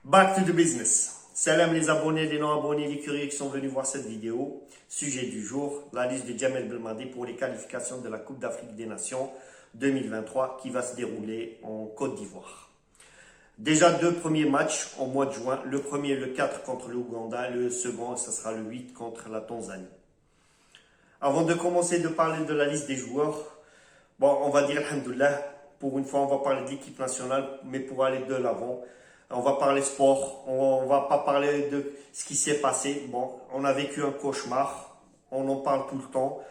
Back to the business. Salam les abonnés, les non-abonnés, les curieux qui sont venus voir cette vidéo. Sujet du jour, la liste de Djamel Belmadi pour les qualifications de la Coupe d'Afrique des Nations 2023 qui va se dérouler en Côte d'Ivoire. Déjà deux premiers matchs en mois de juin. Le premier le 4 contre l'Ouganda, le second ça sera le 8 contre la Tanzanie. Avant de commencer de parler de la liste des joueurs, on va dire alhamdoulilah, pour une fois on va parler de l'équipe nationale, mais pour aller de l'avant. On va parler sport, on va pas parler de ce qui s'est passé. Bon, on a vécu un cauchemar, on en parle tout le temps,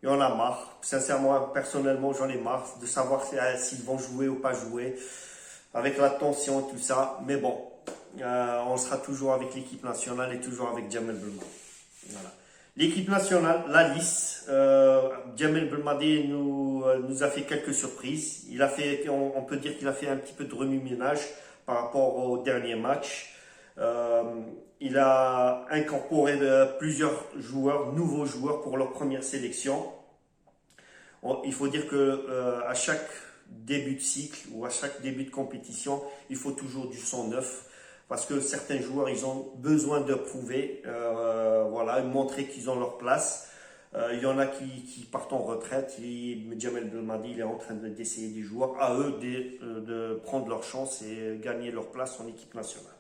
et on a marre. Sincèrement, personnellement, j'en ai marre de savoir s'ils vont jouer ou pas jouer, avec la tension et tout ça. Mais bon, on sera toujours avec l'équipe nationale et toujours avec Djamel Belmadi. Voilà. L'équipe nationale, la liste, Djamel Belmadi nous a fait quelques surprises. On peut dire qu'il a fait un petit peu de remue-ménage par rapport au dernier match. Il a incorporé plusieurs joueurs, nouveaux joueurs pour leur première sélection. Il faut dire que à chaque début de cycle ou à chaque début de compétition, il faut toujours du sang neuf parce que certains joueurs, ils ont besoin de prouver, voilà, montrer qu'ils ont leur place. Il y en a qui partent en retraite. Djamel Belmadi, il est en train d'essayer des joueurs à eux de prendre leur chance et gagner leur place en équipe nationale.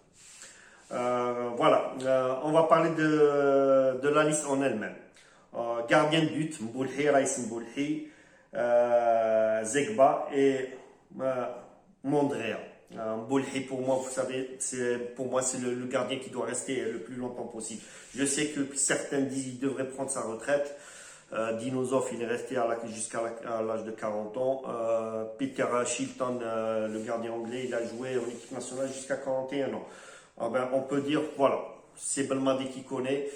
Voilà, on va parler de la liste en elle-même. Gardien de but, Mboulhi, Raïs Mboulhi, Zegba et Mondrea. Mboulhi, pour moi, vous savez, c'est le gardien qui doit rester le plus longtemps possible. Je sais que certains disent qu'il devrait prendre sa retraite. Dinosov, il est resté jusqu'à l'âge de 40 ans. Peter Shilton, le gardien anglais, il a joué en équipe nationale jusqu'à 41 ans. On peut dire, voilà, c'est Belmadi qui connaît.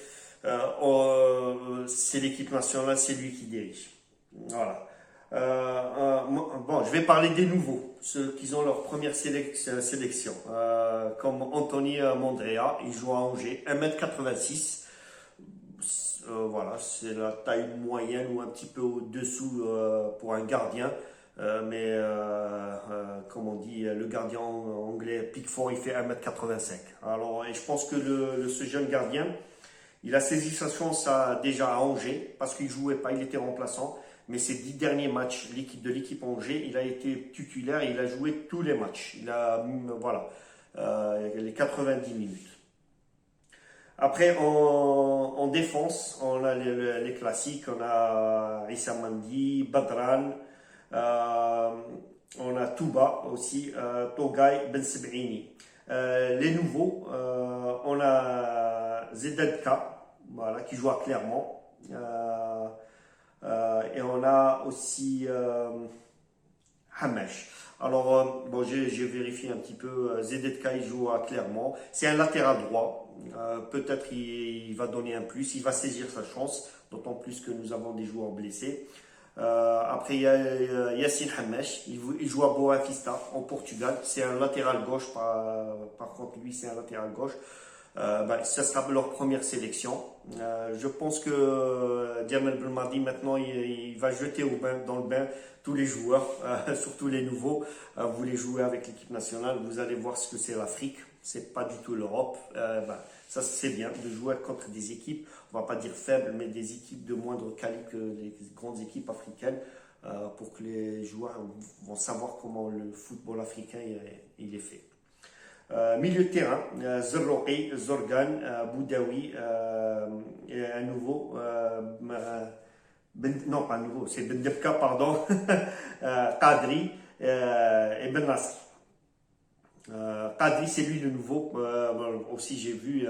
C'est l'équipe nationale, c'est lui qui dirige. Voilà. Je vais parler des nouveaux, ceux qui ont leur première sélection. Comme Anthony Mondrea, il joue à Angers, 1m86. Voilà, c'est la taille moyenne ou un petit peu au-dessous pour un gardien. Comme on dit, le gardien anglais Pickford, il fait 1m85. Alors, et je pense que ce jeune gardien, il a saisi sa chance déjà à Angers, parce qu'il ne jouait pas, il était remplaçant. Mais ces 10 derniers matchs, l'équipe Angers, il a été titulaire et il a joué tous les matchs. Il a, voilà, les 90 minutes. Après, en défense, on a les classiques, on a Issa Mandi, Badran, on a Touba aussi, Togay, Ben Sebrini. Les nouveaux, on a Zedelka, voilà, qui joue à Clermont. Et on a aussi Hamesh. Alors, j'ai vérifié un petit peu. Zedetka, il joue à Clermont. C'est un latéral droit. Peut-être il va donner un plus. Il va saisir sa chance. D'autant plus que nous avons des joueurs blessés. Après, il y a Yassine Hamesh. Il joue à Boa Vista, en Portugal. C'est un latéral gauche. Par contre, lui, c'est un latéral gauche. Ça sera leur première sélection. Je pense que Djamel Belmadi maintenant il va jeter dans le bain tous les joueurs, surtout les nouveaux. Vous voulez jouer avec l'équipe nationale, vous allez voir ce que c'est l'Afrique. C'est pas du tout l'Europe. Ça c'est bien de jouer contre des équipes, on va pas dire faibles, mais des équipes de moindre qualité que les grandes équipes africaines, pour que les joueurs vont savoir comment le football africain il est fait. Milieu de terrain, Zerroqi, Zorgan, Boudaoui, et un nouveau, non pas un nouveau, c'est Ben Debka, pardon, Kadri et Ben Nasri. Kadri, c'est lui le nouveau, aussi j'ai vu,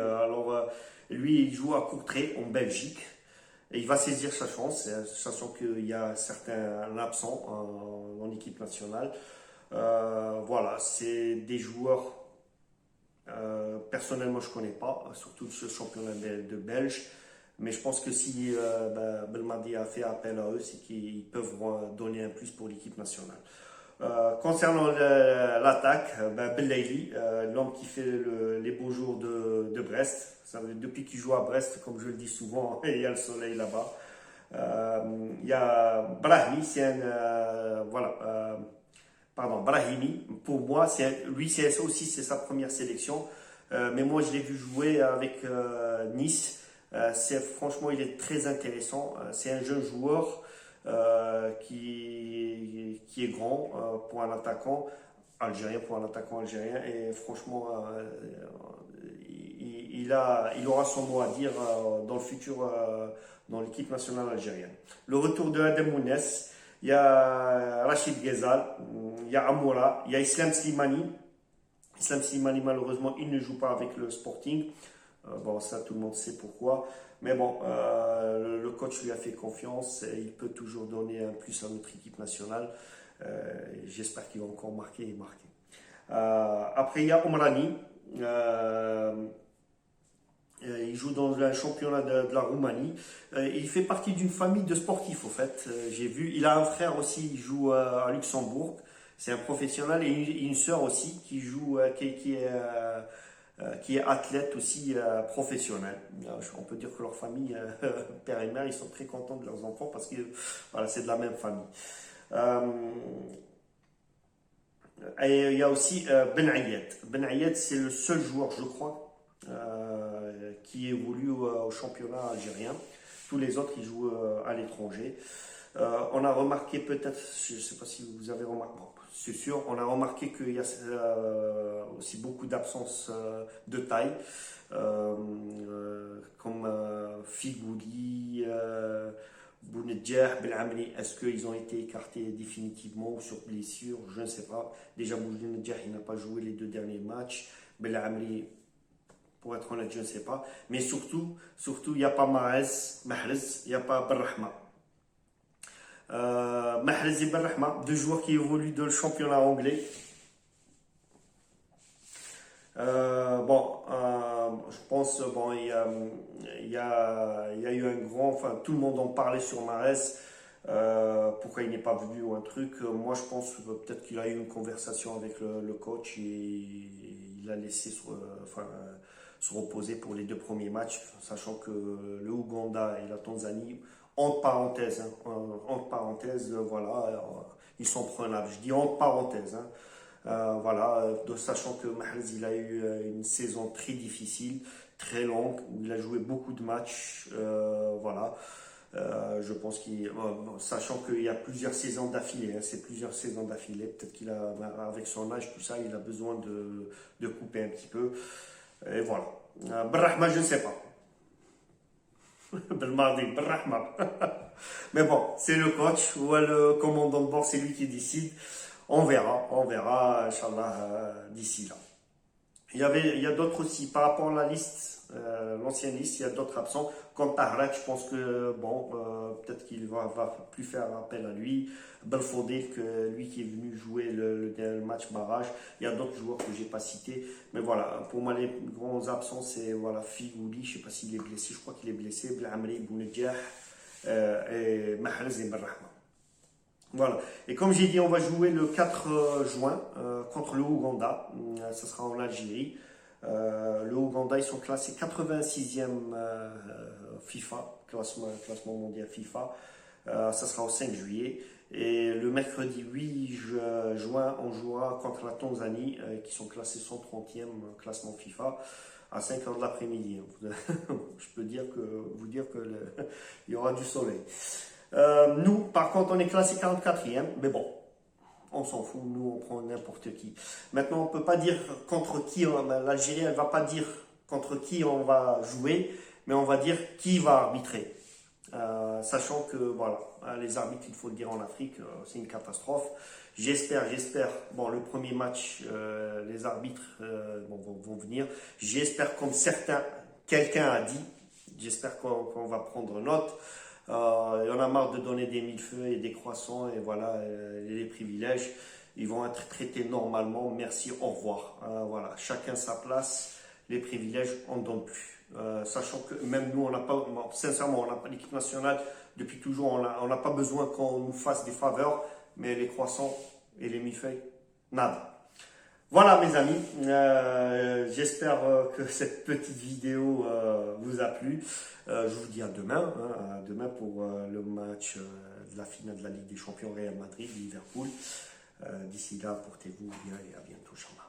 lui il joue à Courtrai en Belgique et il va saisir sa chance, sachant qu'il y a certains absents en équipe nationale. Voilà, c'est des joueurs. Personnellement, je ne connais pas, surtout ce championnat de Belge, mais je pense que si Belmadi a fait appel à eux, c'est qu'ils peuvent donner un plus pour l'équipe nationale. Concernant l'attaque, Belaïli, l'homme qui fait les beaux jours de Brest, depuis qu'il joue à Brest, comme je le dis souvent, il y a le soleil là-bas. Il y a Brahmi, c'est un. Voilà. Brahimi, pour moi, c'est sa première sélection. mais moi je l'ai vu jouer avec Nice. Franchement, il est très intéressant. C'est un jeune joueur qui est grand pour un attaquant algérien, et franchement, il aura son mot à dire dans le futur dans l'équipe nationale algérienne. Le retour de Adem Mounès, il y a Rachid Ghezal, il y a Amoura, il y a Islam Slimani. Islam Slimani, malheureusement, il ne joue pas avec le Sporting. Bon, ça, tout le monde sait pourquoi. Mais bon, le coach lui a fait confiance et il peut toujours donner un plus à notre équipe nationale. J'espère qu'il va encore marquer et marquer. Après, il y a Omrani. Il joue dans un championnat de la Roumanie. Il fait partie d'une famille de sportifs, au fait. J'ai vu. Il a un frère aussi, il joue à Luxembourg. C'est un professionnel et une sœur aussi qui joue, qui est athlète aussi professionnelle. On peut dire que leur famille, père et mère, ils sont très contents de leurs enfants parce que voilà, c'est de la même famille. Et il y a aussi Ben Ayed. Ben Ayed, c'est le seul joueur, je crois, qui évolue au championnat algérien. Tous les autres, ils jouent à l'étranger. On a remarqué peut-être, je ne sais pas si vous avez remarqué, bon, c'est sûr, on a remarqué qu'il y a aussi beaucoup d'absences de taille, comme Figouli, Bounedjah, Belamri. Est-ce qu'ils ont été écartés définitivement ou sur blessure? Je ne sais pas. Déjà, Bounedjah, il n'a pas joué les 2 derniers matchs. Belamri, pour être honnête, je ne sais pas. Mais surtout, il n'y a pas Mahrez, il n'y a pas Benrahma. Mahrez et Benrahma, 2 joueurs qui évoluent dans le championnat anglais. Je pense, il y a eu un grand, enfin, tout le monde en parlait sur Mahrez, pourquoi il n'est pas venu ou un truc. Moi, je pense peut-être qu'il a eu une conversation avec le coach et il a laissé se reposer pour les 2 premiers matchs, sachant que le Ouganda et la Tanzanie, entre parenthèses, voilà, ils sont prenables. Je dis entre parenthèses, sachant que Mahrez, il a eu une saison très difficile, très longue, où il a joué beaucoup de matchs, je pense sachant qu'il y a plusieurs saisons d'affilée, c'est plusieurs saisons d'affilée, peut-être qu'il a, avec son âge, tout ça, il a besoin de couper un petit peu, et voilà. Benrahma, je ne sais pas. Belmardi, Benrahma. Mais bon, c'est le coach ou le commandant de bord, c'est lui qui décide. On verra, Inch'Allah, d'ici là. Il y a d'autres aussi, par rapport à la liste, l'ancienne liste, il y a d'autres absents. Comme Tahrak, je pense que, peut-être qu'il va plus faire appel à lui. Belfodil, lui qui est venu jouer le match barrage. Il y a d'autres joueurs que je n'ai pas cités. Mais voilà, pour moi, les grands absents, c'est Figouli, je ne sais pas s'il est blessé, je crois qu'il est blessé. Belamri, Bounedjah, et Mahrez et Benrahma. Voilà. Et comme j'ai dit, on va jouer le 4 juin contre le Ouganda. Ça sera en Algérie. Le Ouganda, ils sont classés 86e FIFA, classement mondial FIFA. Ça sera au 5 juillet. Et le mercredi 8 juin, on jouera contre la Tanzanie, qui sont classés 130e classement FIFA, à 5h de l'après-midi. Je peux vous dire que il y aura du soleil. Nous, par contre, on est classé 44e, mais bon, on s'en fout, nous, on prend n'importe qui. Maintenant, on ne peut pas dire contre qui, l'Algérie, elle ne va pas dire contre qui on va jouer, mais on va dire qui va arbitrer. Sachant que, voilà, les arbitres, il faut le dire en Afrique, c'est une catastrophe. J'espère, le premier match, les arbitres vont venir. J'espère, comme quelqu'un a dit, j'espère qu'on va prendre note. Il y en a marre de donner des millefeuilles et des croissants et voilà, les privilèges. Ils vont être traités normalement. Merci, au revoir. Voilà, chacun sa place. Les privilèges, on ne donne plus. Sachant que même nous, on n'a pas, sincèrement, on n'a pas l'équipe nationale depuis toujours. On n'a pas besoin qu'on nous fasse des faveurs, mais les croissants et les millefeuilles, nada. Voilà mes amis, j'espère que cette petite vidéo vous a plu. Je vous dis à demain, demain pour le match de la finale de la Ligue des Champions Real Madrid, Liverpool. D'ici là, portez-vous bien et à bientôt, Inch'Allah.